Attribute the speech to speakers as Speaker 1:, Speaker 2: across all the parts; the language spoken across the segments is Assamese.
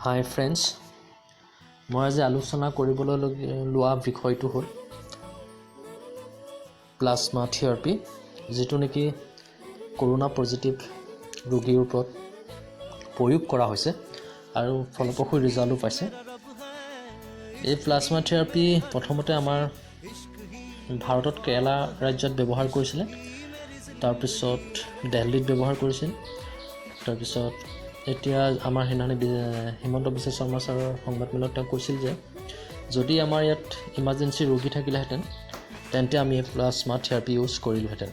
Speaker 1: হাই ফ্ৰেণ্ডছ, মই আজি আলোচনা কৰিবলৈ লোৱা বিষয়টো হ'ল প্লাজমা থেৰাপি, যিটো নেকি কৰোনা পজিটিভ ৰোগীৰ ওপৰত প্ৰয়োগ কৰা হৈছে আৰু ফলপ্ৰসূ ৰিজাল্টো পাইছে। এই প্লাজমা থেৰাপি প্ৰথমতে আমাৰ ভাৰতত কেৰালা ৰাজ্যত ব্যৱহাৰ কৰিছিলে, তাৰপিছত দিল্লীত ব্যৱহাৰ কৰিছিল, তাৰপিছত এতিয়া আমাৰ হিমন্ত বিশ্ব শৰ্মা ছাৰৰ সংবাদমেলত তেওঁ কৈছিল যে যদি আমাৰ ইয়াত ইমাৰ্জেঞ্চি ৰোগী থাকিলেহেঁতেন তেন্তে আমি এই প্লাজমা থেৰাপি ইউজ কৰিলোহেঁতেন।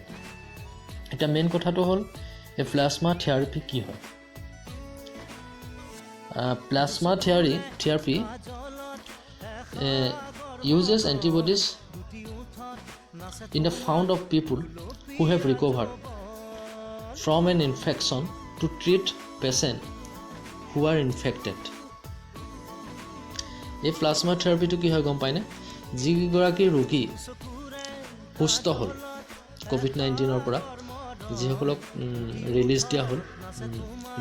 Speaker 1: এতিয়া মেইন কথাটো হ'ল এই প্লাজমা থেৰাপি কি হয়। Plasma therapy uses antibodies in the found of people who have recovered from an infection to treat patients who are infected. এই প্লাজমা থেৰাপিটো কি হয় গম পায়নে? যিগৰাকী ৰোগী সুস্থ হ'ল COVID-19 পৰা, যিসকলক ৰিলিজ দিয়া হ'ল,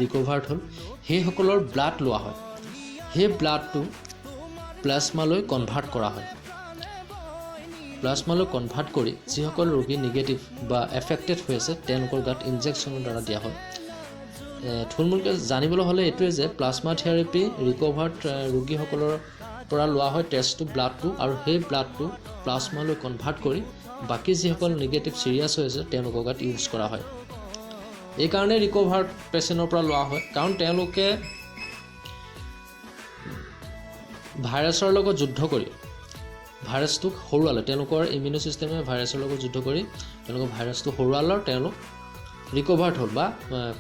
Speaker 1: ৰিকভাৰ্ড হ'ল, সেইসকলৰ ব্লাড লোৱা হয়। সেই ব্লাডটো প্লাজমালৈ কনভাৰ্ট কৰা হয়। প্লাজমালৈ কনভাৰ্ট কৰি যিসকল ৰোগী নিগেটিভ বা এফেক্টেড হৈ আছে তেওঁলোকৰ গাত ইনজেকশ্যনৰ দ্বাৰা দিয়া হয়। থুলমূলকৈ জানিবলৈ হ'লে এইটোৱে যে প্লাজমা থেৰাপি ৰিকভাৰ্ড ৰোগীসকলৰ পৰা লোৱা হয় টেষ্টটো, ব্লাডটো, আৰু সেই ব্লাডটো প্লাজমালৈ কনভাৰ্ট কৰি বাকী যিসকল নিগেটিভ চিৰিয়াছ হৈ আছে তেওঁলোকৰ গাত ইউজ কৰা হয়। এইকাৰণে ৰিকভাৰ্ড পেচেণ্টৰ পৰা লোৱা হয়, কাৰণ তেওঁলোকে ভাইৰাছৰ লগত যুদ্ধ কৰি ভাইৰাছটোক হৰুৱালে। তেওঁলোকৰ ইমিউন ছিষ্টেমে ভাইৰাছৰ লগত যুদ্ধ কৰি তেওঁলোকৰ ভাইৰাছটো হৰুৱালে, তেওঁলোক ৰিকভাৰ্ড হ'ল বা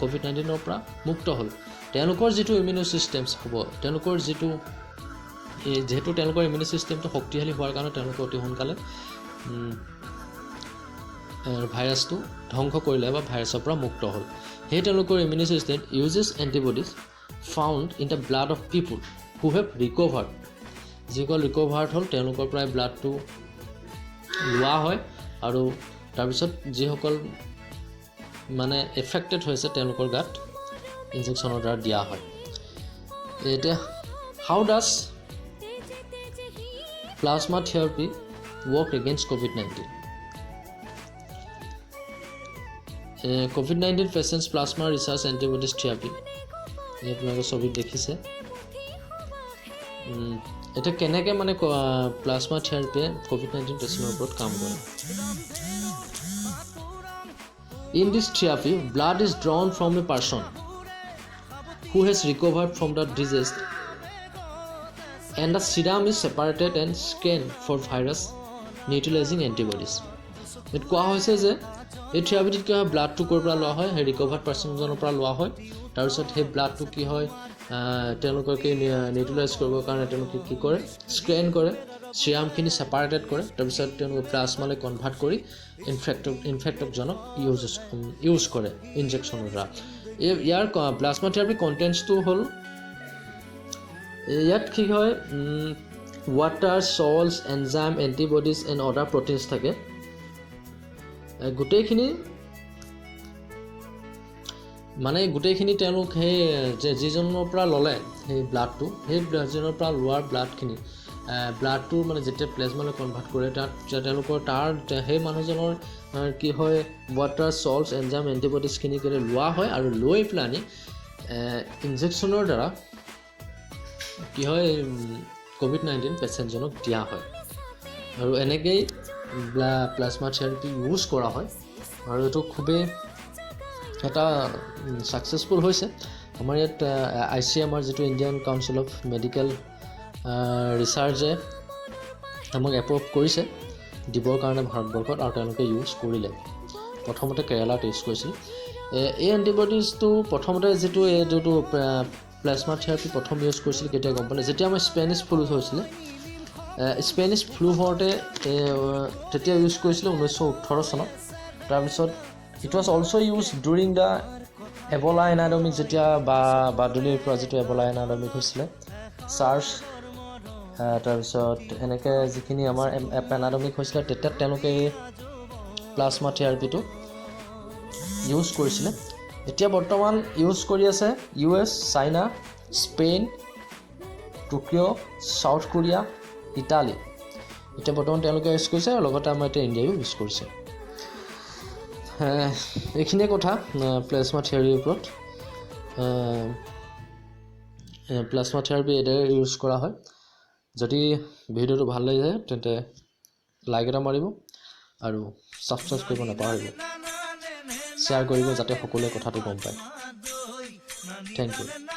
Speaker 1: COVID-19 পৰা মুক্ত হ'ল। তেওঁলোকৰ যিটো ইমিউন ছিষ্টেমছ হ'ব, তেওঁলোকৰ যিহেতু তেওঁলোকৰ ইমিউন ছিষ্টেমটো শক্তিশালী হোৱাৰ কাৰণে তেওঁলোকে অতি সোনকালে ভাইৰাছটো ধ্বংস কৰিলে বা ভাইৰাছৰ পৰা মুক্ত হ'ল। সেই তেওঁলোকৰ immune system uses antibodies found in the blood of people who have recovered. যিসকল ৰিকভাৰ্ড হ'ল তেওঁলোকৰ পৰাই ব্লাডটো লোৱা হয় আৰু তাৰপিছত যিসকল মানে এফেক্টেড হৈছে তেওঁলোকৰ গাত ইনজেকশ্যনৰ দ্বাৰা দিয়া হয়। এতিয়া how does plasma therapy work against COVID-19? COVID-19 patients plasma recharge antibodies therapy, আপোনালোকে ছবিত দেখিছে। এতিয়া কেনেকৈ মানে প্লাজমা থেৰাপিয়ে COVID-19 পেচেণ্টৰ ওপৰত কাম কৰে। In this therapy, blood is drawn from a person who has recovered from the disease and the serum is separated and scanned for virus neutralizing antibodies. এইটো কোৱা হৈছে যে এই থেৰাপিটোত কি হয়, ব্লাডটো ক'ৰ পৰা লোৱা হয়, সেই ৰিকভাৰ্ড পাৰ্চনজনৰ পৰা লোৱা হয়। তাৰপিছত সেই ব্লাডটো কি হয়, তেওঁলোকে নিউট্ৰেলাইজ কৰিবৰ কাৰণে তেওঁলোকে কি কৰে, স্ক্ৰেন কৰে, চিৰামখিনি ছেপাৰেটেড কৰে, তাৰপিছত তেওঁলোকে প্লাজমালৈ কনভাৰ্ট কৰি ইনফেক্টকজনক ইউজ কৰে ইনজেকশ্যনৰ দ্বাৰা। ইয়াৰ প্লাজমা থেৰাপি কণ্টেণ্টছটো হ'ল, ইয়াত কি হয়, water, চল্টছ, enzyme, এণ্টিবডিজ and other proteins থাকে। গোটেইখিনি তেওঁলোক সেই যিজনৰ পৰা ল'লে সেই ব্লাডটো, সেই যিজনৰ পৰা লোৱাৰ ব্লাডটো মানে যেতিয়া প্লাজমালৈ কনভাৰ্ট কৰে তাত তেওঁলোকৰ সেই মানুহজনৰ কি হয়, ৱাটাৰ, চল্টছ, এনজাইম, এণ্টিবডিজখিনি লোৱা হয় আৰু লৈ পেলানি ইনজেকশ্যনৰ দ্বাৰা কি হয় COVID-19 পেচেণ্টজনক দিয়া হয়। আৰু এনেকৈয়ে প্লাজমা থেৰাপি ইউজ কৰা হয় আৰু এইটো খুবেই এটা ছাকচেছফুল হৈছে। আমাৰ ইয়াত ICMR যিটো ইণ্ডিয়ান কাউন্সিল অফ মেডিকেল ৰিচাৰ্চে আমাক এপ্ৰুভ কৰিছে দিবৰ কাৰণে ভাৰতবৰ্ষত, আৰু তেওঁলোকে ইউজ কৰিলে। প্ৰথমতে কেৰালাত ইউজ কৰিছিল। এই এণ্টিবডিজটো প্ৰথমতে যিটো প্লাজমা থেৰাপি প্ৰথম ইউজ কৰিছিল কেতিয়া গম পালে, যেতিয়া আমাৰ স্পেনিছ ফ্লু হৈছিলে। স্পেনিছ ফ্লু হওঁতে তেতিয়া ইউজ কৰিছিলে 1918 চনত। তাৰপিছত it was also' use during the Ebola endemic, যেতিয়া বাদুলিৰ পৰা যিটো এবলা এনাডমিক হৈছিলে, চাৰ্চ, তাৰপিছত এনেকৈ যিখিনি আমাৰ এনাডমিক হৈছিলে তেতিয়া তেওঁলোকে এই প্লাজমা থেৰাপিটো ইউজ কৰিছিলে। এতিয়া বৰ্তমান ইউজ কৰি আছে US, China, Spain, Tokyo' South Korea Italy এতিয়া বৰ্তমান তেওঁলোকে ইউজ কৰিছে আৰু লগতে আমাৰ এতিয়া ইণ্ডিয়াও ইউজ কৰিছে এইখিনিয়ে কথা প্লাজমা থিয়ৰীৰ ওপৰত প্লাজমা থেৰাপি এডাই ইউজ কৰা হয় যদি ভিডিঅ'টো ভাল লাগিছে তেন্তে লাইক এটা মাৰিব আৰু ছাবস্ক্ৰাইব কৰিব নাপাহৰিব শ্বেয়াৰ কৰিব যাতে সকলোৱে কথাটো গম পায় থেংক ইউ